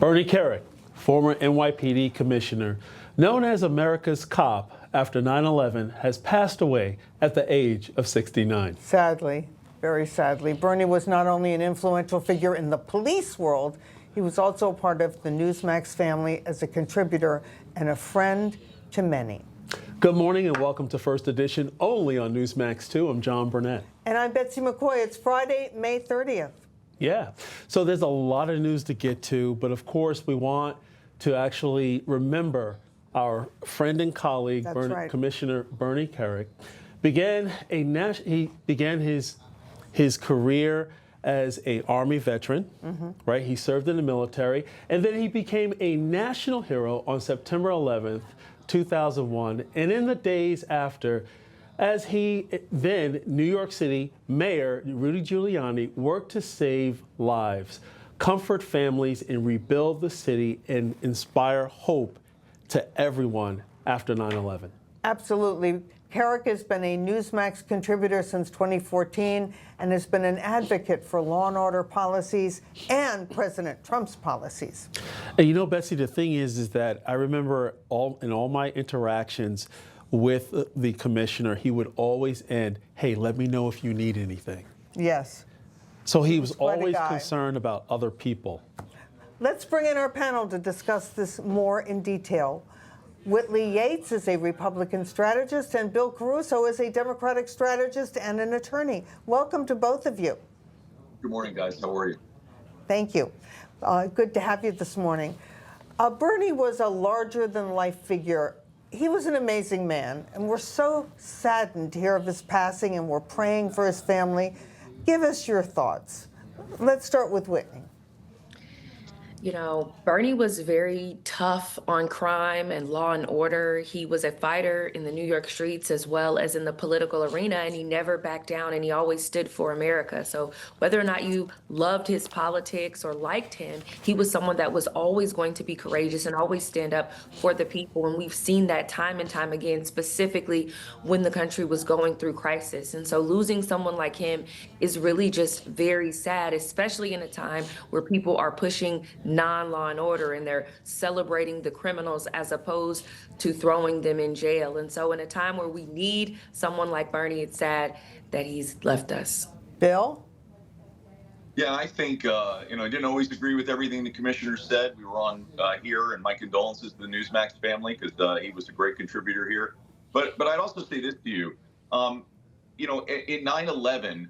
Bernie Kerik, former NYPD commissioner, known as America's cop after 9/11, has passed away at the age of 69. Sadly, very sadly. Bernie was not only an influential figure in the police world, he was also part of the Newsmax family as a contributor and a friend to many. Good morning and welcome to First Edition, only on Newsmax 2. I'm John Burnett. And I'm Betsy McCoy. It's Friday, May 30th. Yeah, so there's a lot of news to get to, but of course we want to actually remember our friend and colleague, Commissioner Bernie Kerik. He began his career as an Army veteran, right? He served in the military, and then he became a national hero on September 11th, 2001, and in the days after, as New York City Mayor Rudy Giuliani worked to save lives, comfort families, and rebuild the city and inspire hope to everyone after 9/11. Absolutely. Kerik has been a Newsmax contributor since 2014 and has been an advocate for law and order policies and President Trump's policies. And you know, Betsy, the thing is that I remember in all my interactions with the commissioner, he would always end, "Hey, let me know if you need anything." Yes. So he was always concerned about other people. Let's bring in our panel to discuss this more in detail. Whitley Yates is a Republican strategist, and Bill Caruso is a Democratic strategist and an attorney. Welcome to both of you. Good morning, guys. How are you? Thank you. Good to have you this morning. Bernie was a larger-than-life figure. He was an amazing man, and we're so saddened to hear of his passing, and we're praying for his family. Give us your thoughts. Let's start with Whitney. You know, Bernie was very tough on crime and law and order. He was a fighter in the New York streets as well as in the political arena, and he never backed down, and he always stood for America. So whether or not you loved his politics or liked him, he was someone that was always going to be courageous and always stand up for the people. And we've seen that time and time again, specifically when the country was going through crisis. And so losing someone like him is really just very sad, especially in a time where people are pushing non-law and order and they're celebrating the criminals as opposed to throwing them in jail. And so in a time where we need someone like Bernie, it's sad that he's left us. Bill? Yeah, I think, I didn't always agree with everything the commissioner said. We were on here, and my condolences to the Newsmax family because he was a great contributor here. But I'd also say this to you. In 9/11,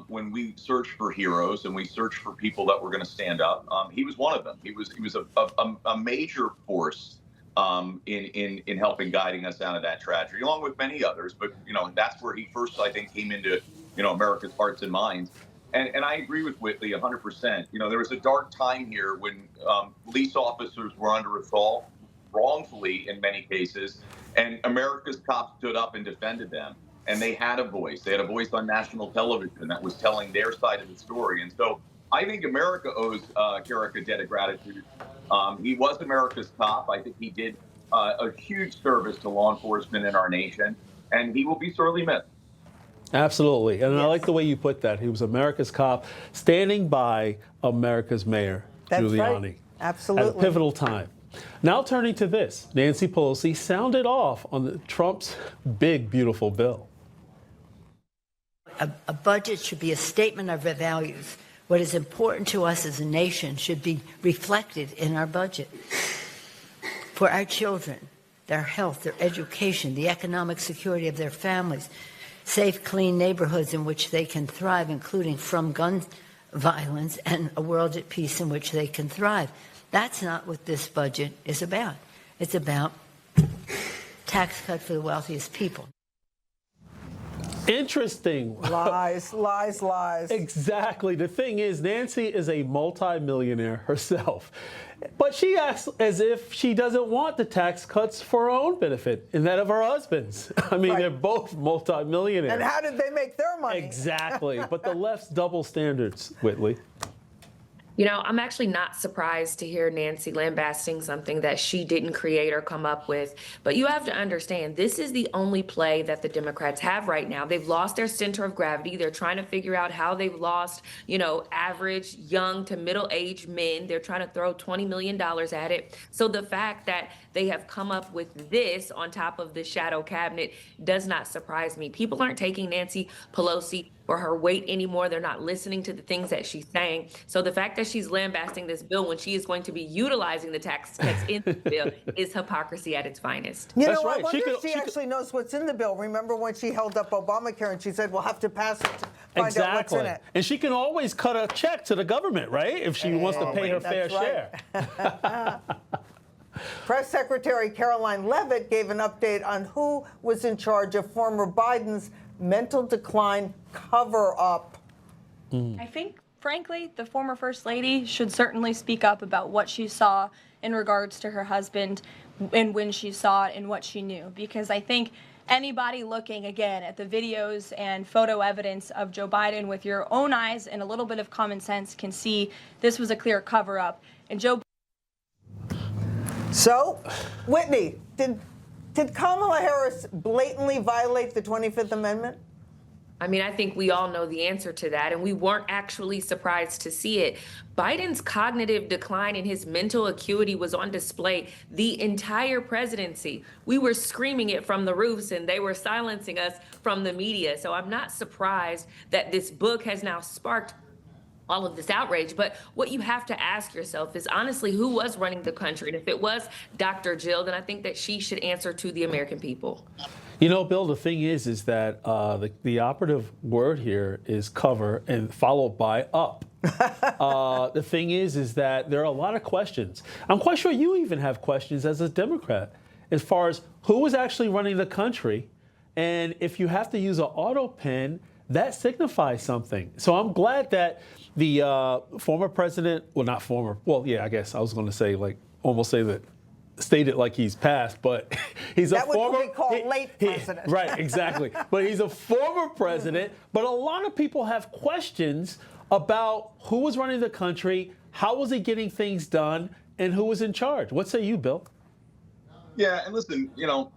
when we searched for heroes and we searched for people that were going to stand up, he was one of them. He was a major force in helping guiding us out of that tragedy, along with many others. But that's where he first, I think, came into America's hearts and minds. And I agree with Whitley 100%. There was a dark time here when police officers were under assault, wrongfully in many cases, and America's cops stood up and defended them. And they had a voice. They had a voice on national television that was telling their side of the story. And so I think America owes Kerik a debt of gratitude. He was America's cop. I think he did a huge service to law enforcement in our nation, and he will be sorely missed. Absolutely. And I like the way you put that. He was America's cop, standing by America's mayor, Giuliani. Right. Absolutely. At a pivotal time. Now turning to this, Nancy Pelosi sounded off on Trump's big, beautiful bill. A budget should be a statement of our values. What is important to us as a nation should be reflected in our budget. For our children, their health, their education, the economic security of their families, safe, clean neighborhoods in which they can thrive, including from gun violence, and a world at peace in which they can thrive. That's not what this budget is about. It's about tax cut for the wealthiest people. Interesting. Lies, lies, lies. Exactly. The thing is, Nancy is a multimillionaire herself. But she acts as if she doesn't want the tax cuts for her own benefit and that of her husband's. I mean, They're both multimillionaires. And how did they make their money? Exactly. But the left's double standards, Whitley. You know, I'm actually not surprised to hear Nancy lambasting something that she didn't create or come up with. But you have to understand, this is the only play that the Democrats have right now. They've lost their center of gravity. They're trying to figure out how they've lost, average young to middle-aged men. They're trying to throw $20 million at it. So the fact that they have come up with this on top of the shadow cabinet does not surprise me. People aren't taking Nancy Pelosi for her weight anymore. They're not listening to the things that she's saying. So the fact that she's lambasting this bill when she is going to be utilizing the tax cuts in the bill is hypocrisy at its finest. You That's know, right. I wonder if she actually knows what's in the bill. Remember when she held up Obamacare and she said, we'll have to pass it to find out what's in it. And she can always cut a check to the government, right? If she wants to pay her fair share. Press Secretary Caroline Leavitt gave an update on who was in charge of former Biden's mental decline cover-up. I think, frankly, the former First Lady should certainly speak up about what she saw in regards to her husband and when she saw it and what she knew. Because I think anybody looking, again, at the videos and photo evidence of Joe Biden with your own eyes and a little bit of common sense can see this was a clear cover-up. And Joe. So, Whitney, did Kamala Harris blatantly violate the 25th Amendment? I mean, I think we all know the answer to that, and we weren't actually surprised to see it. Biden's cognitive decline and his mental acuity was on display the entire presidency. We were screaming it from the roofs, and they were silencing us from the media. So I'm not surprised that this book has now sparked all of this outrage. But what you have to ask yourself is, honestly, who was running the country? And if it was Dr. Jill, then I think that she should answer to the American people. You know, Bill, the thing is that the operative word here is cover and followed by up. The thing is that there are a lot of questions. I'm quite sure you even have questions as a Democrat as far as who is actually running the country. And if you have to use an auto pen, that signifies something. So I'm glad that the former president, well, not former, well, yeah, I guess I was going to say, state it like he's passed, but he's a former. That would be called late president. Right, exactly. But he's a former president. But a lot of people have questions about who was running the country, how was he getting things done, and who was in charge. What say you, Bill? Yeah, and listen,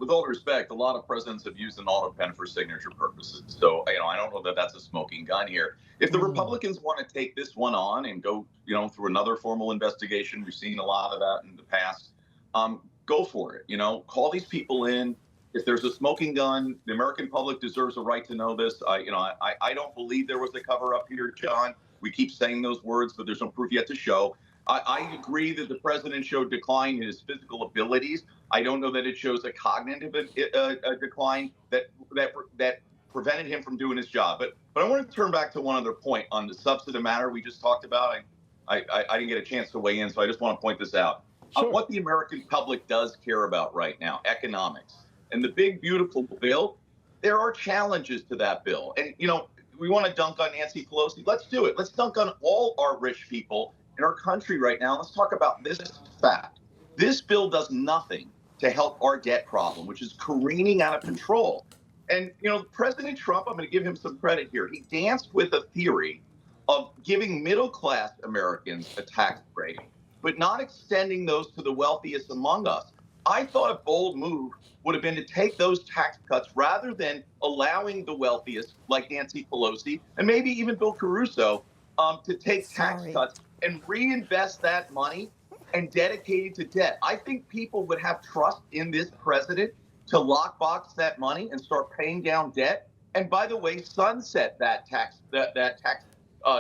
with all respect, a lot of presidents have used an auto pen for signature purposes. So, I don't know that that's a smoking gun here. If the Republicans want to take this one on and go, through another formal investigation, we've seen a lot of that in the past, go for it. Call these people in. If there's a smoking gun, the American public deserves a right to know this. I don't believe there was a cover up here, John. We keep saying those words, but there's no proof yet to show. I agree that the president showed decline in his physical abilities. I don't know that it shows a cognitive decline that prevented him from doing his job. But I want to turn back to one other point on the substantive matter we just talked about. I didn't get a chance to weigh in, so I just want to point this out. Sure. What the American public does care about right now, economics. And the big, beautiful bill, there are challenges to that bill. And, we want to dunk on Nancy Pelosi. Let's do it. Let's dunk on all our rich people in our country right now. Let's talk about this fact. This bill does nothing to help our debt problem, which is careening out of control. And, President Trump, I'm going to give him some credit here. He danced with a theory of giving middle-class Americans a tax break, but not extending those to the wealthiest among us. I thought a bold move would have been to take those tax cuts rather than allowing the wealthiest, like Nancy Pelosi, and maybe even Bill Caruso, to take tax cuts and reinvest that money and dedicate it to debt. I think people would have trust in this president to lockbox that money and start paying down debt. And by the way, sunset that tax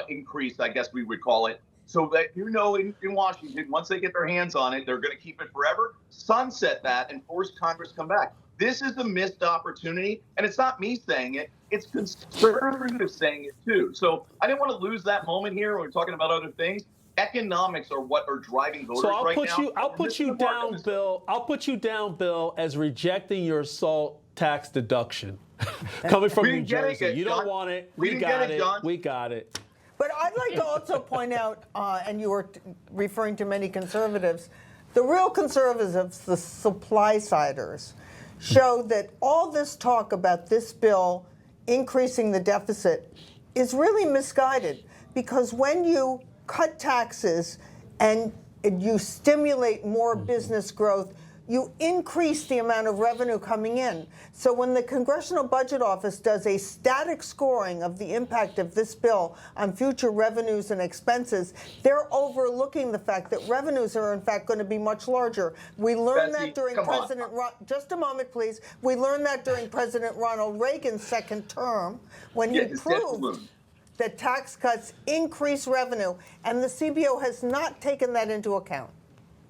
increase, I guess we would call it, so that in Washington, once they get their hands on it, they're going to keep it forever. Sunset that and force Congress to come back. This is a missed opportunity, and it's not me saying it. It's conservatives saying it, too. So I didn't want to lose that moment here when we're talking about other things. Economics are what are driving voters right now. I'll put you down, Bill. I'll put you down, Bill, as rejecting your SALT tax deduction coming from New Jersey. You don't want it. We got it. We got it. But I'd like to also point out, and you were referring to many conservatives, the real conservatives, the supply-siders, show that all this talk about this bill increasing the deficit is really misguided. Because when you cut taxes and you stimulate more business growth, you increase the amount of revenue coming in. So when the Congressional Budget Office does a static scoring of the impact of this bill on future revenues and expenses, they're overlooking the fact that revenues are in fact going to be much larger. We learned that during just a moment, please. We learned that during President Ronald Reagan's second term when he proved that tax cuts increase revenue, and the CBO has not taken that into account.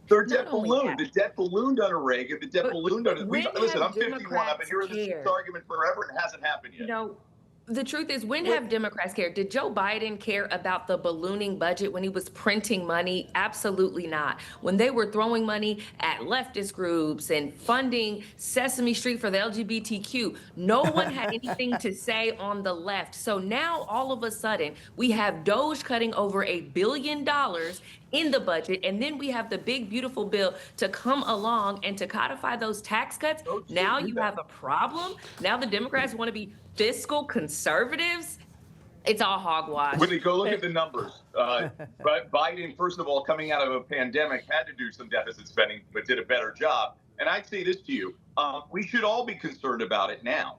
Their debt ballooned. The debt ballooned under Reagan. The debt ballooned under. Listen, I'm 51. I've been hearing this argument forever, and it hasn't happened yet. You know, the truth is, when have Democrats cared? Did Joe Biden care about the ballooning budget when he was printing money? Absolutely not. When they were throwing money at leftist groups and funding Sesame Street for the LGBTQ, no one had anything to say on the left. So now, all of a sudden, we have Doge cutting over $1 billion in the budget, and then we have the big, beautiful bill to come along and to codify those tax cuts. Now you have a problem. Now the Democrats want to be fiscal conservatives. It's all hogwash. Whitley, go look at the numbers. Biden, first of all, coming out of a pandemic, had to do some deficit spending, but did a better job. And I'd say this to you, we should all be concerned about it now.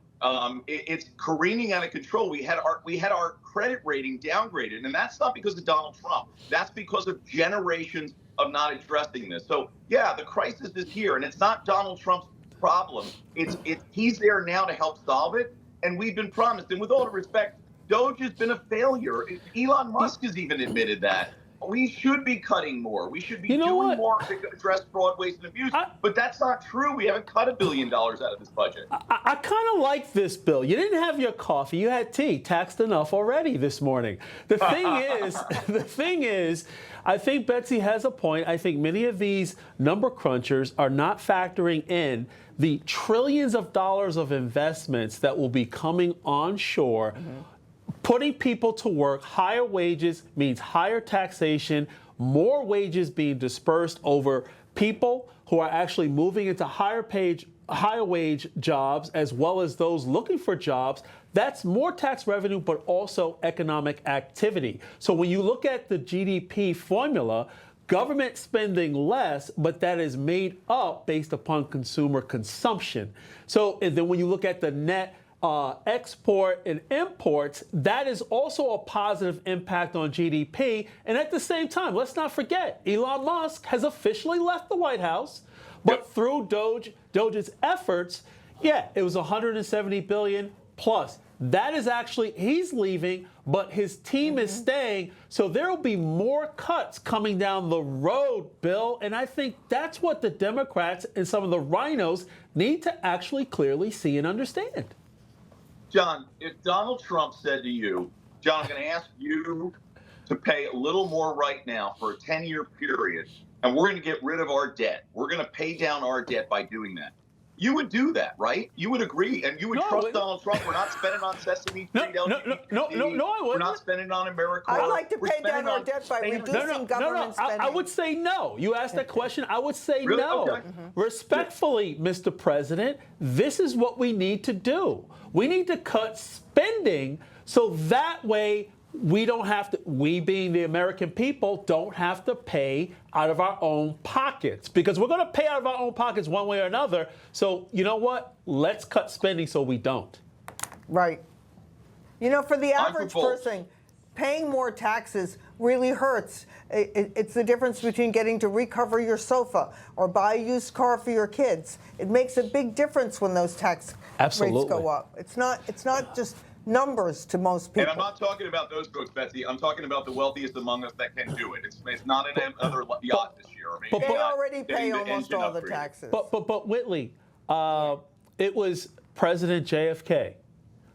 It's careening out of control. We had our credit rating downgraded, and that's not because of Donald Trump. That's because of generations of not addressing this. So yeah, the crisis is here, and it's not Donald Trump's problem. He's there now to help solve it, and we've been promised. And with all due respect, Doge has been a failure. Elon Musk has even admitted that. We should be cutting more. We should be doing more to address fraud, waste, and abuse. But that's not true. We haven't cut $1 billion out of this budget. I kind of like this bill. You didn't have your coffee. You had tea. Taxed enough already this morning. The thing is, I think Betsy has a point. I think many of these number crunchers are not factoring in the trillions of dollars of investments that will be coming onshore. Putting people to work. Higher wages means higher taxation, more wages being dispersed over people who are actually moving into higher wage jobs, as well as those looking for jobs. That's more tax revenue, but also economic activity. So when you look at the GDP formula, government spending less, but that is made up based upon consumer consumption. So and then when you look at the net export and imports, that is also a positive impact on GDP. And at the same time, let's not forget, Elon Musk has officially left the White House, but through Doge's efforts, it was $170 billion plus. That is actually, he's leaving, but his team is staying. So there will be more cuts coming down the road, Bill. And I think that's what the Democrats and some of the rhinos need to actually clearly see and understand. John, if Donald Trump said to you, John, I'm going to ask you to pay a little more right now for a 10-year period, and we're going to get rid of our debt. We're going to pay down our debt by doing that. You would do that, right? You would agree, and you would trust Donald Trump. We're not spending on Sesame Street. No, I wouldn't. We're not spending on America. I'd like to pay down our debt by reducing government spending. I would say no. You asked that question. I would say no. Okay. Respectfully, Mr. President, this is what we need to do. We need to cut spending so that way we don't have to, we being the American people, don't have to pay out of our own pockets, because we're going to pay out of our own pockets one way or another. So you know what? Let's cut spending so we don't. Right. You know, for the average person, paying more taxes really hurts. It's the difference between getting to recover your sofa or buy a used car for your kids. It makes a big difference when those tax rates go up. It's not just numbers to most people. And I'm not talking about those folks, Betsy. I'm talking about the wealthiest among us that can do it. It's not another yacht this year. I mean, they already pay almost all the taxes. But Whitley, it was President JFK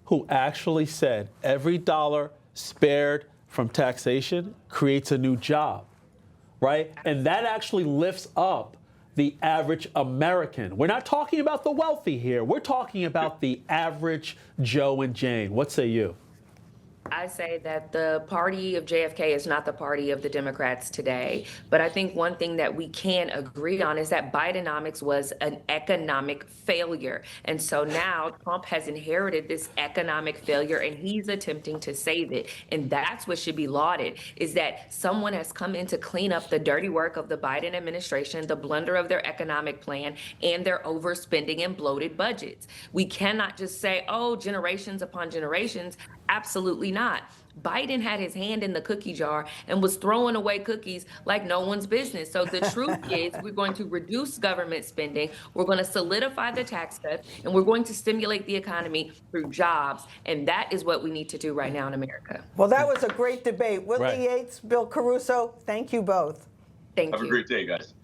who actually said every dollar spared from taxation creates a new job, right? And that actually lifts up the average American. We're not talking about the wealthy here. We're talking about the average Joe and Jane. What say you? I say that the party of JFK is not the party of the Democrats today. But I think one thing that we can agree on is that Bidenomics was an economic failure. And so now Trump has inherited this economic failure and he's attempting to save it. And that's what should be lauded, is that someone has come in to clean up the dirty work of the Biden administration, the blunder of their economic plan, and their overspending and bloated budgets. We cannot just say, oh, generations upon generations. Absolutely not. Biden had his hand in the cookie jar and was throwing away cookies like no one's business. So the truth is, we're going to reduce government spending, we're going to solidify the tax cuts, and we're going to stimulate the economy through jobs. And that is what we need to do right now in America. Well, that was a great debate. Whitley Right. Yates, Bill Caruso, thank you both. Thank you. Have a great day, guys.